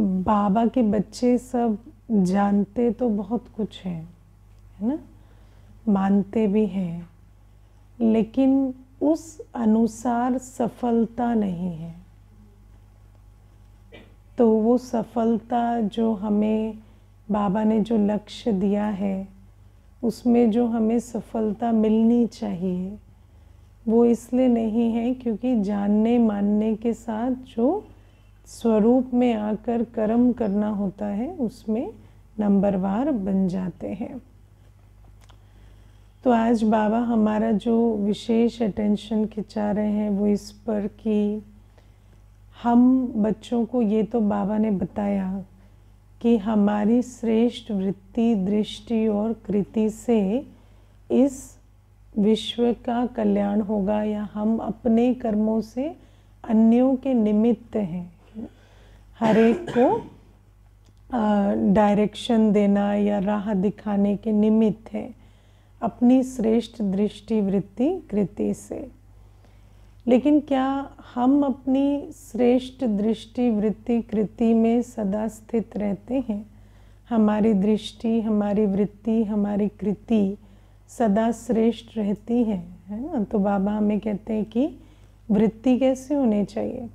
बाबा के बच्चे सब जानते तो बहुत कुछ है ना, मानते भी हैं, लेकिन उस अनुसार सफलता नहीं है। तो वो सफलता जो हमें बाबा ने जो लक्ष्य दिया है, उसमें जो हमें सफलता मिलनी चाहिए, वो इसलिए नहीं है क्योंकि जानने मानने के साथ जो स्वरूप में आकर कर्म करना होता है उसमें नंबरवार बन जाते हैं। तो आज बाबा हमारा जो विशेष अटेंशन खिंचा रहे हैं वो इस पर कि हम बच्चों को, ये तो बाबा ने बताया कि हमारी श्रेष्ठ वृत्ति, दृष्टि और कृति से इस विश्व का कल्याण होगा, या हम अपने कर्मों से अन्यों के निमित्त हैं। हर एक को डायरेक्शन देना या राह दिखाने के निमित्त है अपनी श्रेष्ठ दृष्टि, वृत्ति, कृति से। लेकिन क्या हम अपनी श्रेष्ठ दृष्टि, वृत्ति, कृति में सदा स्थित रहते हैं? हमारी दृष्टि, हमारी वृत्ति, हमारी कृति सदा श्रेष्ठ रहती है ना? तो बाबा हमें कहते हैं कि वृत्ति कैसे होनी चाहिए?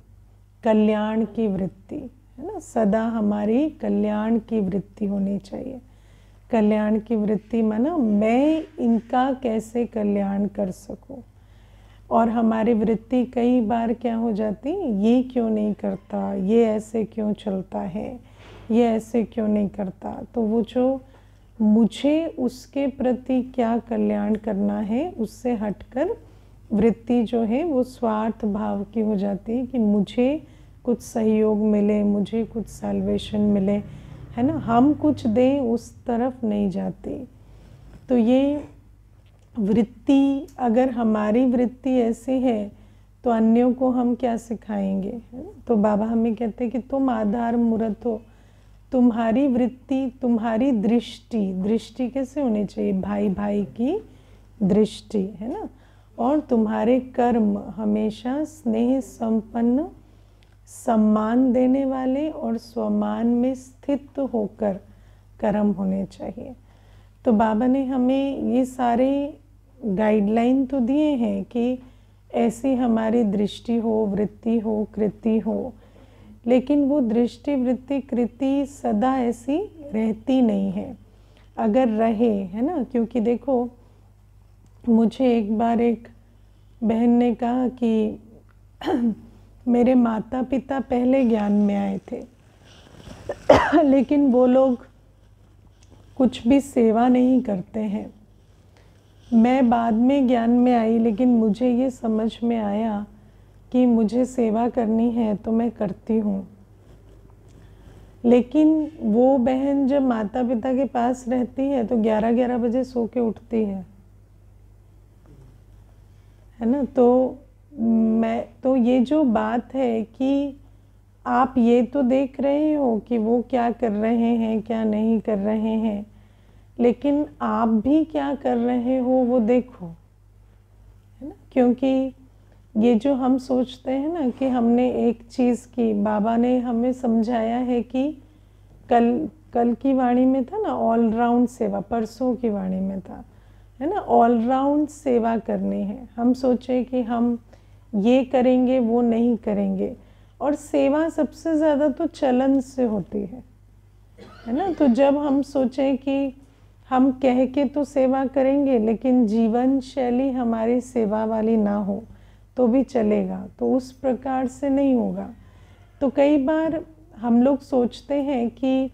कल्याण की वृत्ति, है ना? सदा हमारी कल्याण की वृत्ति होनी चाहिए। कल्याण की वृत्ति माना मैं इनका कैसे कल्याण कर सकूं। और हमारी वृत्ति कई बार क्या हो जाती, ये क्यों नहीं करता, ये ऐसे क्यों चलता है, ये ऐसे क्यों नहीं करता। तो वो जो मुझे उसके प्रति क्या कल्याण करना है, उससे हटकर वृत्ति जो है वो स्वार्थ भाव की हो जाती है कि मुझे कुछ सहयोग मिले, मुझे कुछ सैल्वेशन मिले, है ना, हम कुछ दें, उस तरफ नहीं जाती। तो ये वृत्ति, अगर हमारी वृत्ति ऐसी है तो अन्यों को हम क्या सिखाएंगे, है ना? तो बाबा हमें कहते हैं कि तुम आधार मूर्त हो, तुम्हारी वृत्ति, तुम्हारी दृष्टि, दृष्टि कैसे होनी चाहिए? भाई भाई की दृष्टि, है ना? और तुम्हारे कर्म हमेशा स्नेह संपन्न, सम्मान देने वाले और स्वमान में स्थित होकर कर्म होने चाहिए। तो बाबा ने हमें ये सारे गाइडलाइन तो दिए हैं कि ऐसी हमारी दृष्टि हो, वृत्ति हो, कृति हो, लेकिन वो दृष्टि, वृत्ति, कृति सदा ऐसी रहती नहीं है। अगर रहे, है ना, क्योंकि देखो मुझे एक बार एक बहन ने कहा कि मेरे माता पिता पहले ज्ञान में आए थे लेकिन वो लोग कुछ भी सेवा नहीं करते हैं। मैं बाद में ज्ञान में आई, लेकिन मुझे ये समझ में आया कि मुझे सेवा करनी है तो मैं करती हूँ। लेकिन वो बहन जब माता पिता के पास रहती है तो 11-11 बजे सो के उठती है ना। तो ये जो बात है कि आप ये तो देख रहे हो कि वो क्या कर रहे हैं, क्या नहीं कर रहे हैं, लेकिन आप भी क्या कर रहे हो वो देखो, है ना। क्योंकि ये जो हम सोचते हैं ना कि हमने एक चीज़ की, बाबा ने हमें समझाया है कि कल की वाणी में था ना, ऑल राउंड सेवा, परसों की वाणी में था, है ना, ऑल राउंड सेवा करनी है। हम सोचे कि हम ये करेंगे, वो नहीं करेंगे, और सेवा सबसे ज़्यादा तो चलन से होती है ना। तो जब हम सोचें कि हम कह के तो सेवा करेंगे लेकिन जीवन शैली हमारी सेवा वाली ना हो तो भी चलेगा, तो उस प्रकार से नहीं होगा। तो कई बार हम लोग सोचते हैं कि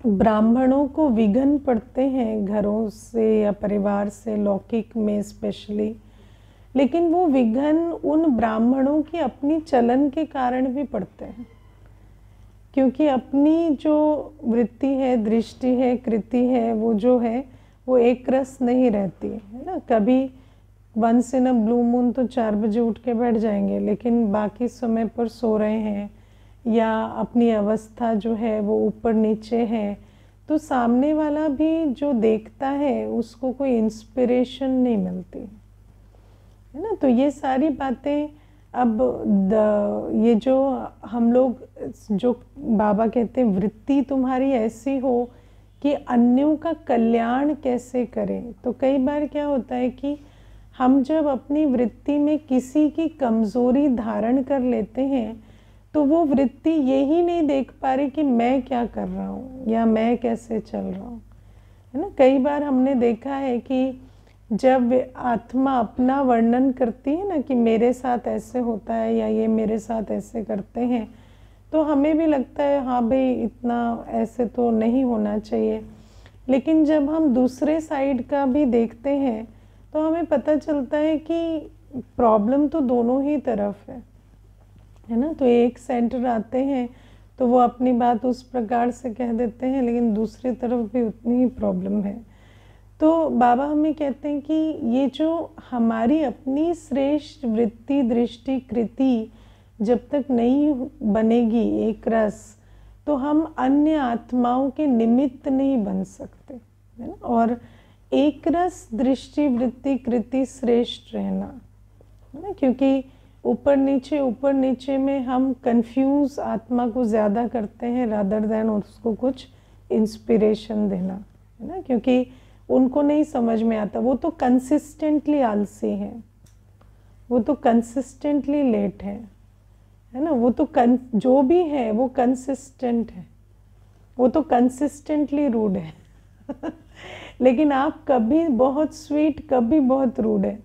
ब्राह्मणों को विघ्न पड़ते हैं घरों से या परिवार से, लौकिक में स्पेशली, लेकिन वो विघ्न उन ब्राह्मणों की अपनी चलन के कारण भी पड़ते हैं, क्योंकि अपनी जो वृत्ति है, दृष्टि है, कृति है, वो जो है वो एक रस नहीं रहती है ना। कभी once in a blue moon तो 4 बजे उठ के बैठ जाएंगे, लेकिन बाकी समय पर सो रहे हैं या अपनी अवस्था जो है वो ऊपर नीचे है, तो सामने वाला भी जो देखता है उसको कोई इंस्पिरेशन नहीं मिलती, है ना। तो ये सारी बातें अब ये जो हम लोग, जो बाबा कहते हैं वृत्ति तुम्हारी ऐसी हो कि अन्यों का कल्याण कैसे करें, तो कई बार क्या होता है कि हम जब अपनी वृत्ति में किसी की कमज़ोरी धारण कर लेते हैं तो वो वृत्ति यही नहीं देख पा रही कि मैं क्या कर रहा हूँ या मैं कैसे चल रहा हूँ, है ना। कई बार हमने देखा है कि जब आत्मा अपना वर्णन करती है ना कि मेरे साथ ऐसे होता है या ये मेरे साथ ऐसे करते हैं, तो हमें भी लगता है हाँ भाई इतना ऐसे तो नहीं होना चाहिए। लेकिन जब हम दूसरे साइड का भी देखते हैं तो हमें पता चलता है कि प्रॉब्लम तो दोनों ही तरफ है ना। तो एक सेंटर आते हैं तो वो अपनी बात उस प्रकार से कह देते हैं, लेकिन दूसरी तरफ भी उतनी ही प्रॉब्लम है। तो बाबा हमें कहते हैं कि ये जो हमारी अपनी श्रेष्ठ वृत्ति दृष्टि कृति जब तक नहीं बनेगी एक रस, तो हम अन्य आत्माओं के निमित्त नहीं बन सकते, है ना। और एक रस दृष्टि वृत्ति कृति श्रेष्ठ रहना, है ना, क्योंकि ऊपर नीचे में हम कंफ्यूज आत्मा को ज़्यादा करते हैं रादर देन उसको कुछ इंस्पिरेशन देना, है ना, क्योंकि उनको नहीं समझ में आता। वो तो कंसिस्टेंटली आलसी हैं, वो तो कंसिस्टेंटली लेट है ना। वो तो जो भी है वो कंसिस्टेंट है, वो तो कंसिस्टेंटली रूड है लेकिन आप कभी बहुत स्वीट कभी बहुत रूड है,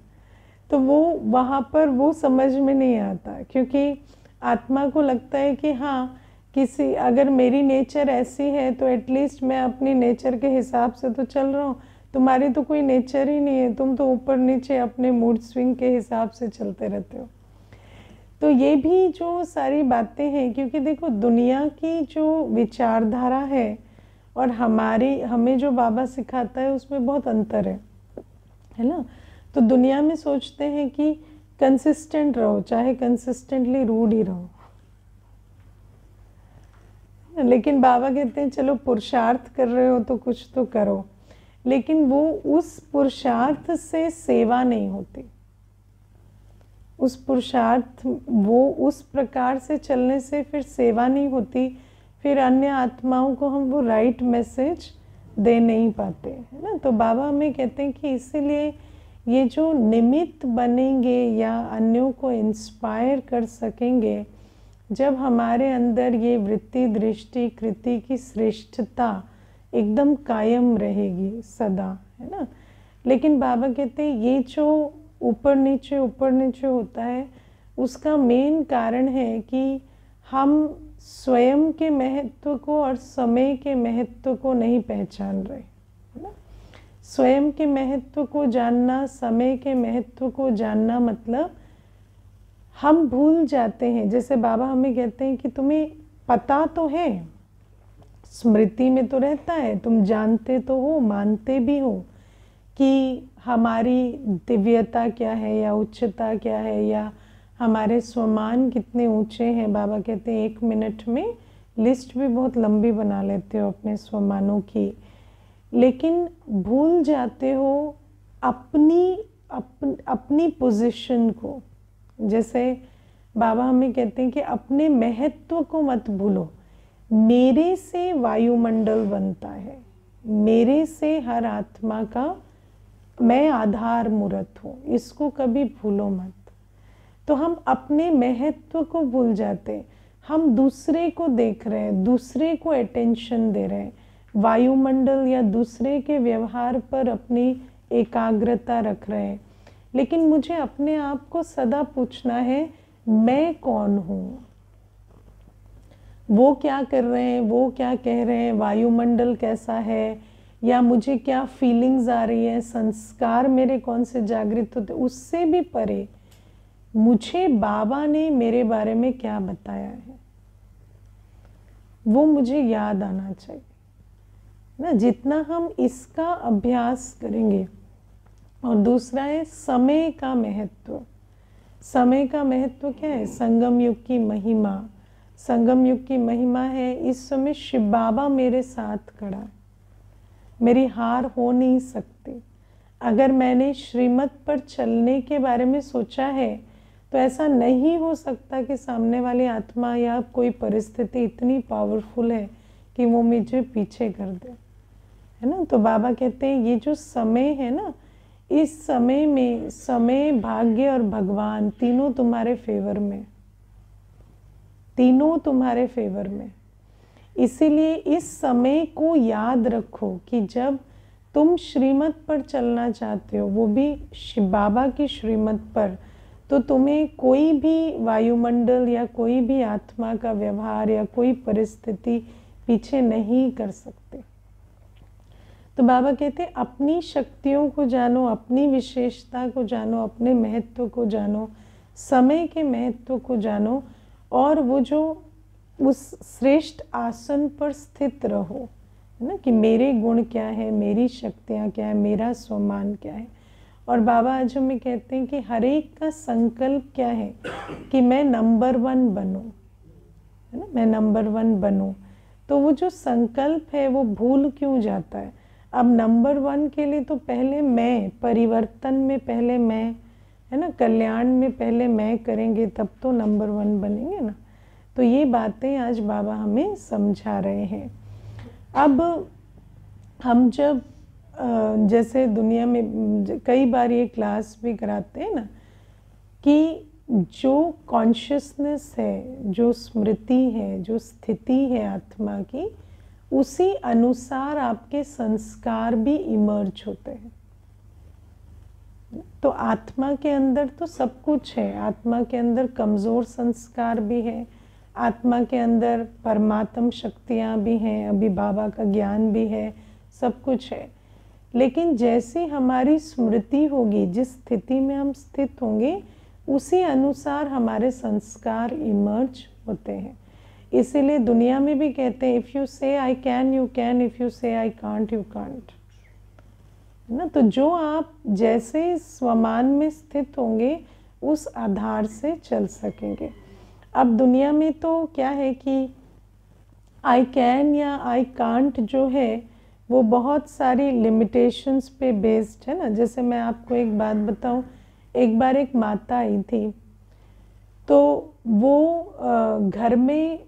तो वो वहाँ पर वो समझ में नहीं आता, क्योंकि आत्मा को लगता है कि हाँ किसी अगर मेरी नेचर ऐसी है तो एटलीस्ट मैं अपनी नेचर के हिसाब से तो चल रहा हूँ, तुम्हारी तो कोई नेचर ही नहीं है, तुम तो ऊपर नीचे अपने मूड स्विंग के हिसाब से चलते रहते हो। तो ये भी जो सारी बातें हैं, क्योंकि देखो दुनिया की जो विचारधारा है और हमें जो बाबा सिखाता है उसमें बहुत अंतर है ना। तो दुनिया में सोचते हैं कि कंसिस्टेंट रहो, चाहे कंसिस्टेंटली रूड ही रहो, लेकिन बाबा कहते हैं चलो पुरुषार्थ कर रहे हो तो कुछ तो करो, लेकिन वो उस पुरुषार्थ से सेवा नहीं होती। उस पुरुषार्थ वो उस प्रकार से चलने से फिर सेवा नहीं होती, फिर अन्य आत्माओं को हम वो राइट मैसेज दे नहीं पाते, है ना। तो बाबा हमें कहते हैं कि इसीलिए ये जो निमित्त बनेंगे या अन्यों को इंस्पायर कर सकेंगे, जब हमारे अंदर ये वृत्ति दृष्टि कृति की श्रेष्ठता एकदम कायम रहेगी सदा, है ना। लेकिन बाबा कहते हैं ये जो ऊपर नीचे होता है, उसका मेन कारण है कि हम स्वयं के महत्व को और समय के महत्व को नहीं पहचान रहे, है ना। स्वयं के महत्व को जानना, समय के महत्व को जानना मतलब हम भूल जाते हैं। जैसे बाबा हमें कहते हैं कि तुम्हें पता तो है, स्मृति में तो रहता है, तुम जानते तो हो, मानते भी हो कि हमारी दिव्यता क्या है या उच्चता क्या है या हमारे स्वमान कितने ऊंचे हैं। बाबा कहते हैं 1 मिनट में लिस्ट भी बहुत लंबी बना लेते हो अपने स्वमानों की, लेकिन भूल जाते हो अपनी पोजीशन को। जैसे बाबा हमें कहते हैं कि अपने महत्व को मत भूलो। मेरे से वायुमंडल बनता है, मेरे से हर आत्मा का मैं आधार मूर्त हूँ, इसको कभी भूलो मत। तो हम अपने महत्व को भूल जाते, हम दूसरे को देख रहे हैं, दूसरे को अटेंशन दे रहे हैं, वायुमंडल या दूसरे के व्यवहार पर अपनी एकाग्रता रख रहे हैं। लेकिन मुझे अपने आप को सदा पूछना है मैं कौन हूँ, वो क्या कर रहे हैं, वो क्या कह रहे हैं, वायुमंडल कैसा है, या मुझे क्या फीलिंग्स आ रही है, संस्कार मेरे कौन से जागृत होते, उससे भी परे मुझे बाबा ने मेरे बारे में क्या बताया है वो मुझे याद आना चाहिए ना। जितना हम इसका अभ्यास करेंगे। और दूसरा है समय का महत्व। समय का महत्व क्या है? संगम युग की महिमा। संगम युग की महिमा है इस समय शिव बाबा मेरे साथ खड़ा है, मेरी हार हो नहीं सकती। अगर मैंने श्रीमत पर चलने के बारे में सोचा है तो ऐसा नहीं हो सकता कि सामने वाली आत्मा या कोई परिस्थिति इतनी पावरफुल है कि वो मुझे पीछे कर दे, है ना। तो बाबा कहते हैं ये जो समय है ना, इस समय में समय, भाग्य और भगवान तीनों तुम्हारे फेवर में, तीनों तुम्हारे फेवर में। इसीलिए इस समय को याद रखो कि जब तुम श्रीमत पर चलना चाहते हो, वो भी बाबा की श्रीमत पर, तो तुम्हें कोई भी वायुमंडल या कोई भी आत्मा का व्यवहार या कोई परिस्थिति पीछे नहीं कर सकते। तो बाबा कहते हैं अपनी शक्तियों को जानो, अपनी विशेषता को जानो, अपने महत्व को जानो, समय के महत्व को जानो, और वो जो उस श्रेष्ठ आसन पर स्थित रहो, है ना, कि मेरे गुण क्या है, मेरी शक्तियाँ क्या है, मेरा स्वमान क्या है। और बाबा आज हमें कहते हैं कि हर एक का संकल्प क्या है कि मैं नंबर 1 बनूं, है ना, मैं नंबर 1 बनूं। तो वो जो संकल्प है वो भूल क्यों जाता है। अब नंबर 1 के लिए तो पहले मैं, परिवर्तन में पहले मैं, है ना, कल्याण में पहले मैं करेंगे, तब तो नंबर 1 बनेंगे ना। तो ये बातें आज बाबा हमें समझा रहे हैं। अब हम जब जैसे दुनिया में कई बार ये क्लास भी कराते हैं ना, कि जो कॉन्शियसनेस है, जो स्मृति है, जो स्थिति है आत्मा की, उसी अनुसार आपके संस्कार भी इमर्ज होते हैं। तो आत्मा के अंदर तो सब कुछ है, आत्मा के अंदर कमज़ोर संस्कार भी है, आत्मा के अंदर परमात्म शक्तियाँ भी हैं, अभी बाबा का ज्ञान भी है, सब कुछ है। लेकिन जैसी हमारी स्मृति होगी, जिस स्थिति में हम स्थित होंगे, उसी अनुसार हमारे संस्कार इमर्ज होते हैं। इसीलिए दुनिया में भी कहते हैं इफ़ यू से I can you can, if you से आई कांट यू कांट, ना। तो जो आप जैसे स्वमान में स्थित होंगे उस आधार से चल सकेंगे। अब दुनिया में तो क्या है कि आई कैन या आई कांट जो है वो बहुत सारी लिमिटेशंस पे बेस्ड है ना। जैसे मैं आपको एक बात बताऊं, एक बार एक माता आई थी, तो वो घर में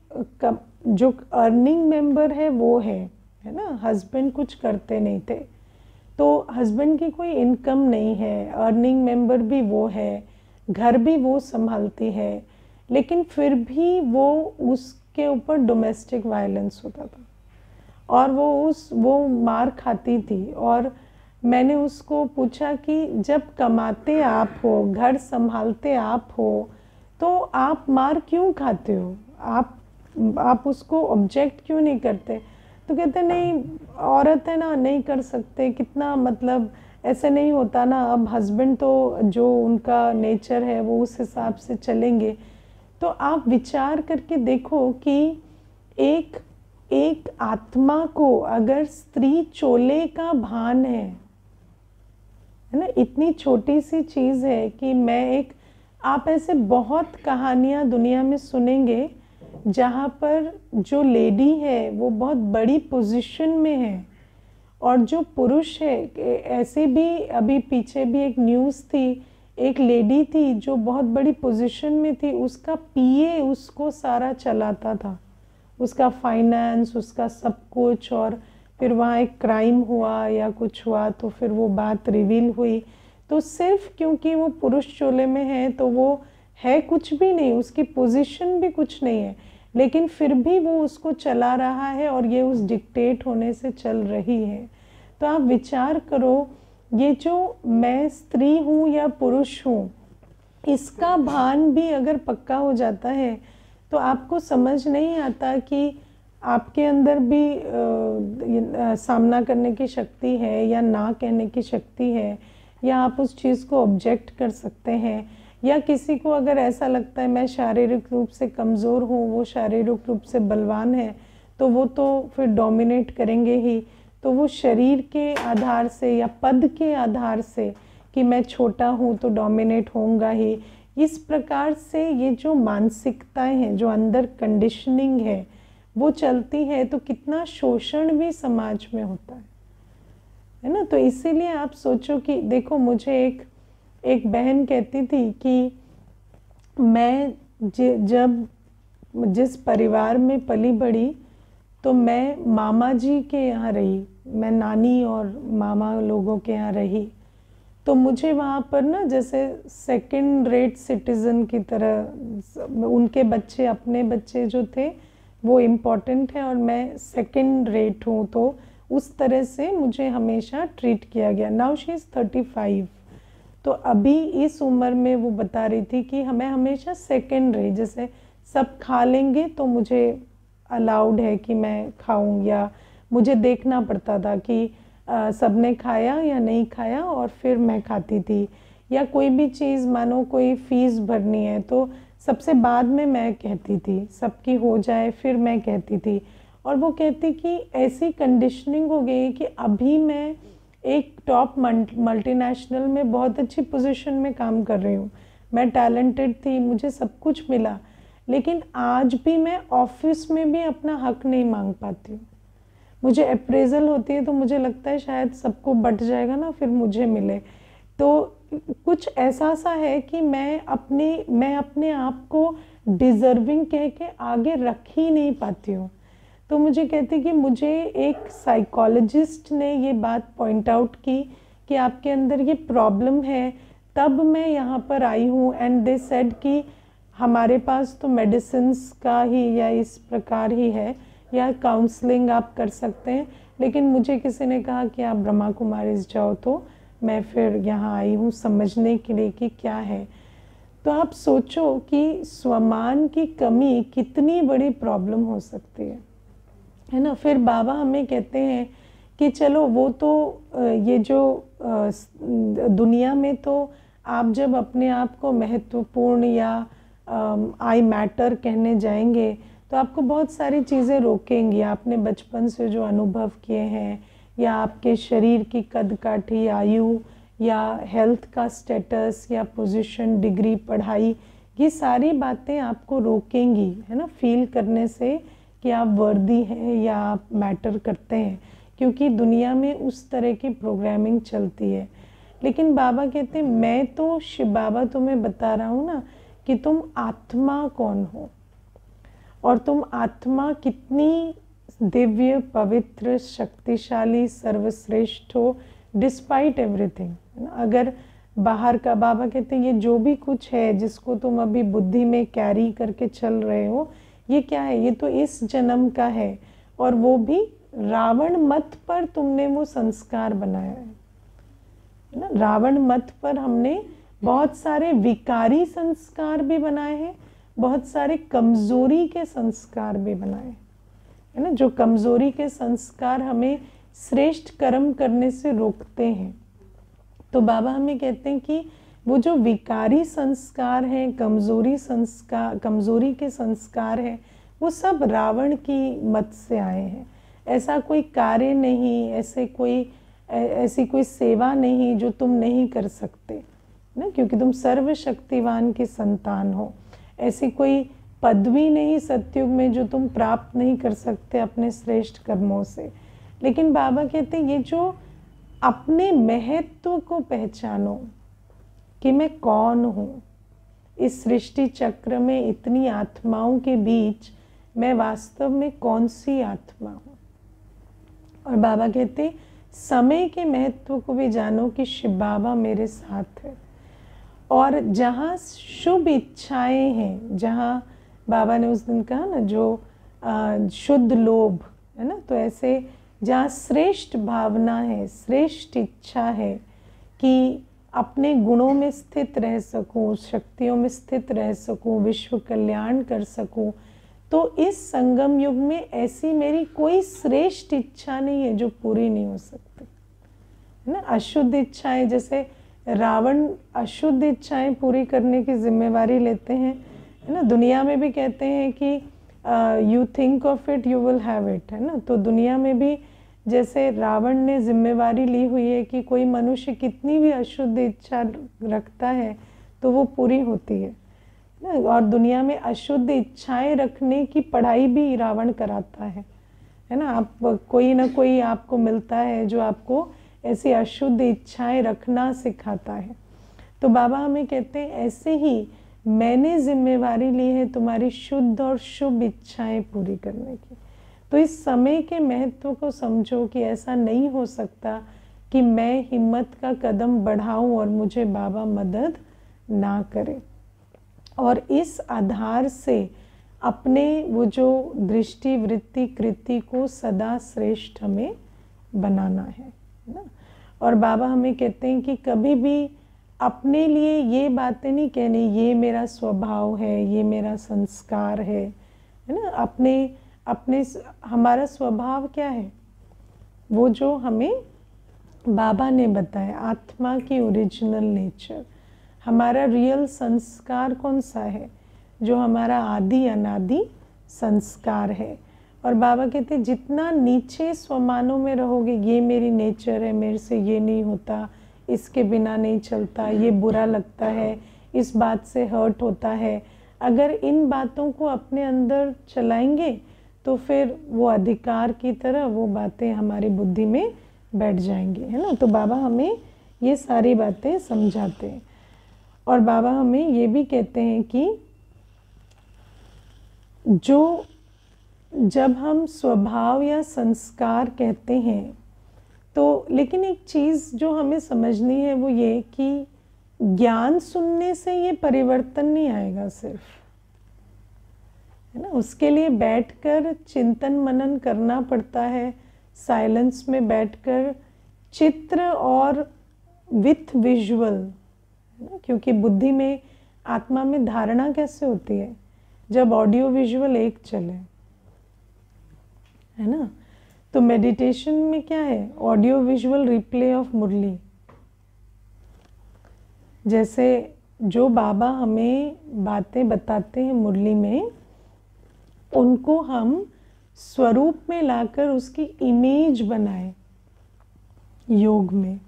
जो अर्निंग मेंबर है वो है ना, हस्बैंड कुछ करते नहीं थे, तो हस्बैंड की कोई इनकम नहीं है, अर्निंग मेंबर भी वो है, घर भी वो संभालती है, लेकिन फिर भी वो उसके ऊपर डोमेस्टिक वायलेंस होता था और वो मार खाती थी। और मैंने उसको पूछा कि जब कमाते आप हो, घर संभालते आप हो, तो आप मार क्यों खाते हो, आप उसको ऑब्जेक्ट क्यों नहीं करते। तो कहते नहीं, औरत है ना, नहीं कर सकते, कितना मतलब ऐसे नहीं होता ना, अब हस्बैंड तो जो उनका नेचर है वो उस हिसाब से चलेंगे। तो आप विचार करके देखो कि एक आत्मा को अगर स्त्री चोले का भान है ना, इतनी छोटी सी चीज़ है कि आप ऐसे बहुत कहानियाँ दुनिया में सुनेंगे जहाँ पर जो लेडी है वो बहुत बड़ी पोजीशन में है और जो पुरुष है, ऐसे भी अभी पीछे भी एक न्यूज़ थी, एक लेडी थी जो बहुत बड़ी पोजीशन में थी, उसका पीए उसको सारा चलाता था, उसका फाइनेंस, उसका सब कुछ। और फिर वहाँ एक क्राइम हुआ या कुछ हुआ तो फिर वो बात रिवील हुई, तो सिर्फ क्योंकि वो पुरुष चोले में है तो वो है कुछ भी नहीं, उसकी पोजीशन भी कुछ नहीं है, लेकिन फिर भी वो उसको चला रहा है और ये उस डिक्टेट होने से चल रही है। तो आप विचार करो, ये जो मैं स्त्री हूँ या पुरुष हूँ, इसका भान भी अगर पक्का हो जाता है तो आपको समझ नहीं आता कि आपके अंदर भी सामना करने की शक्ति है या ना कहने की शक्ति है, या आप उस चीज़ को ऑब्जेक्ट कर सकते हैं। या किसी को अगर ऐसा लगता है मैं शारीरिक रूप से कमज़ोर हूँ, वो शारीरिक रूप से बलवान है, तो वो तो फिर डोमिनेट करेंगे ही। तो वो शरीर के आधार से या पद के आधार से कि मैं छोटा हूँ तो डोमिनेट होऊंगा ही, इस प्रकार से ये जो मानसिकताएं हैं, जो अंदर कंडीशनिंग है वो चलती है, तो कितना शोषण भी समाज में होता है ना। तो इसीलिए आप सोचो कि देखो, मुझे एक बहन कहती थी कि मैं जब जिस परिवार में पली बड़ी, तो मैं मामा जी के यहाँ रही, मैं नानी और मामा लोगों के यहाँ रही, तो मुझे वहाँ पर ना जैसे सेकंड रेट सिटीज़न की तरह, उनके बच्चे, अपने बच्चे जो थे वो इम्पोर्टेंट है और मैं सेकंड रेट हूँ, तो उस तरह से मुझे हमेशा ट्रीट किया गया। नाउ शी इज़ 35, तो अभी इस उम्र में वो बता रही थी कि हमें हमेशा सेकंड रेट, जैसे सब खा लेंगे तो मुझे अलाउड है कि मैं खाऊं, या मुझे देखना पड़ता था कि सबने खाया या नहीं खाया और फिर मैं खाती थी। या कोई भी चीज़, मानो कोई फ़ीस भरनी है तो सबसे बाद में मैं कहती थी, सबकी हो जाए फिर मैं कहती थी। और वो कहती कि ऐसी कंडीशनिंग हो गई कि अभी मैं एक टॉप मल्टीनेशनल में बहुत अच्छी पोजीशन में काम कर रही हूँ, मैं टैलेंटेड थी, मुझे सब कुछ मिला, लेकिन आज भी मैं ऑफिस में भी अपना हक नहीं मांग पाती हूँ। मुझे अप्रेजल होती है तो मुझे लगता है शायद सबको बट जाएगा ना, फिर मुझे मिले। तो कुछ ऐसा सा है कि मैं अपने आप को डिज़र्विंग कह के आगे रख ही नहीं पाती हूँ। तो मुझे कहती कि मुझे एक साइकोलॉजिस्ट ने ये बात पॉइंट आउट की कि आपके अंदर ये प्रॉब्लम है, तब मैं यहाँ पर आई हूँ। एंड दे सेड कि हमारे पास तो मेडिसिन्स का ही या इस प्रकार ही है, या काउंसलिंग आप कर सकते हैं, लेकिन मुझे किसी ने कहा कि आप ब्रह्मा कुमारीज जाओ, तो मैं फिर यहाँ आई हूँ समझने के लिए कि क्या है। तो आप सोचो कि स्वमान की कमी कितनी बड़ी प्रॉब्लम हो सकती है ना। फिर बाबा हमें कहते हैं कि चलो वो तो ये जो दुनिया में तो आप जब अपने आप को महत्वपूर्ण या आई मैटर कहने जाएंगे तो आपको बहुत सारी चीज़ें रोकेंगी, आपने बचपन से जो अनुभव किए हैं, या आपके शरीर की कद काठी, आयु, या हेल्थ का स्टेटस, या पोजीशन, डिग्री, पढ़ाई, ये सारी बातें आपको रोकेंगी, है ना, फील करने से कि आप वर्दी हैं या आप मैटर करते हैं, क्योंकि दुनिया में उस तरह की प्रोग्रामिंग चलती है। लेकिन बाबा कहते हैं, मैं तो शिव बाबा तुम्हें बता रहा हूँ ना कि तुम आत्मा कौन हो, और तुम आत्मा कितनी दिव्य, पवित्र, शक्तिशाली, सर्वश्रेष्ठ हो, डिस्पाइट एवरीथिंग, है ना। अगर बाहर का, बाबा कहते हैं ये जो भी कुछ है जिसको तुम अभी बुद्धि में कैरी करके चल रहे हो, ये क्या है, ये तो इस जन्म का है, और वो भी रावण मत पर तुमने वो संस्कार बनाया है ना। रावण मत पर हमने बहुत सारे विकारी संस्कार भी बनाए हैं, बहुत सारे कमज़ोरी के संस्कार भी बनाए, है ना, जो कमज़ोरी के संस्कार हमें श्रेष्ठ कर्म करने से रोकते हैं। तो बाबा हमें कहते हैं कि वो जो विकारी संस्कार हैं, कमज़ोरी के संस्कार हैं, वो सब रावण की मत से आए हैं। ऐसा कोई कार्य नहीं, ऐसी कोई सेवा नहीं जो तुम नहीं कर सकते ना, क्योंकि तुम सर्वशक्तिवान की संतान हो। ऐसी कोई पदवी नहीं सतयुग में जो तुम प्राप्त नहीं कर सकते अपने श्रेष्ठ कर्मों से। लेकिन बाबा कहते हैं ये जो अपने महत्व को पहचानो कि मैं कौन हूँ, इस सृष्टि चक्र में इतनी आत्माओं के बीच मैं वास्तव में कौन सी आत्मा हूँ। और बाबा कहते समय के महत्व को भी जानो कि शिव बाबा मेरे साथ है। और जहाँ शुभ इच्छाएं हैं, जहाँ बाबा ने उस दिन कहा ना जो शुद्ध लोभ है ना, तो ऐसे जहाँ श्रेष्ठ भावना है, श्रेष्ठ इच्छा है कि अपने गुणों में स्थित रह सकूं, शक्तियों में स्थित रह सकूं, विश्व कल्याण कर सकूं, तो इस संगम युग में ऐसी मेरी कोई श्रेष्ठ इच्छा नहीं है जो पूरी नहीं हो सकती, है ना। अशुद्ध इच्छाएं, जैसे रावण अशुद्ध इच्छाएं पूरी करने की जिम्मेवारी लेते हैं, है ना। दुनिया में भी कहते हैं कि you think of it you will have it, है ना। तो दुनिया में भी जैसे रावण ने जिम्मेवारी ली हुई है कि कोई मनुष्य कितनी भी अशुद्ध इच्छा रखता है तो वो पूरी होती है ना। और दुनिया में अशुद्ध इच्छाएं रखने की पढ़ाई भी रावण कराता है ना। आप कोई ना कोई आपको मिलता है जो आपको ऐसी अशुद्ध इच्छाएं रखना सिखाता है। तो बाबा हमें कहते हैं ऐसे ही मैंने जिम्मेवारी ली है तुम्हारी शुद्ध और शुभ इच्छाएं पूरी करने की। तो इस समय के महत्व को समझो कि ऐसा नहीं हो सकता कि मैं हिम्मत का कदम बढ़ाऊं और मुझे बाबा मदद ना करे। और इस आधार से अपने वो जो दृष्टि वृत्ति कृति को सदा श्रेष्ठ हमें बनाना है ना। और बाबा हमें कहते हैं कि कभी भी अपने लिए ये बातें नहीं कहनी ये मेरा स्वभाव है, ये मेरा संस्कार है ना। अपने हमारा स्वभाव क्या है, वो जो हमें बाबा ने बताया, आत्मा की ओरिजिनल नेचर। हमारा रियल संस्कार कौन सा है, जो हमारा आदि अनादि संस्कार है। और बाबा कहते हैं जितना नीचे स्वमानों में रहोगे, ये मेरी नेचर है, मेरे से ये नहीं होता, इसके बिना नहीं चलता, ये बुरा लगता है, इस बात से हर्ट होता है, अगर इन बातों को अपने अंदर चलाएंगे तो फिर वो अधिकार की तरह वो बातें हमारी बुद्धि में बैठ जाएंगी, है ना। तो बाबा हमें ये सारी बातें समझाते हैं। और बाबा हमें ये भी कहते हैं कि जब हम स्वभाव या संस्कार कहते हैं तो, लेकिन एक चीज़ जो हमें समझनी है वो ये कि ज्ञान सुनने से ये परिवर्तन नहीं आएगा सिर्फ, है ना। उसके लिए बैठकर चिंतन मनन करना पड़ता है, साइलेंस में बैठकर चित्र और विथ विजुअल, क्योंकि बुद्धि में आत्मा में धारणा कैसे होती है, जब ऑडियो विजुअल एक चले, है ना। तो मेडिटेशन में क्या है, ऑडियो विजुअल रिप्ले ऑफ मुरली। जैसे जो बाबा हमें बातें बताते हैं मुरली में, उनको हम स्वरूप में लाकर उसकी इमेज बनाए योग में,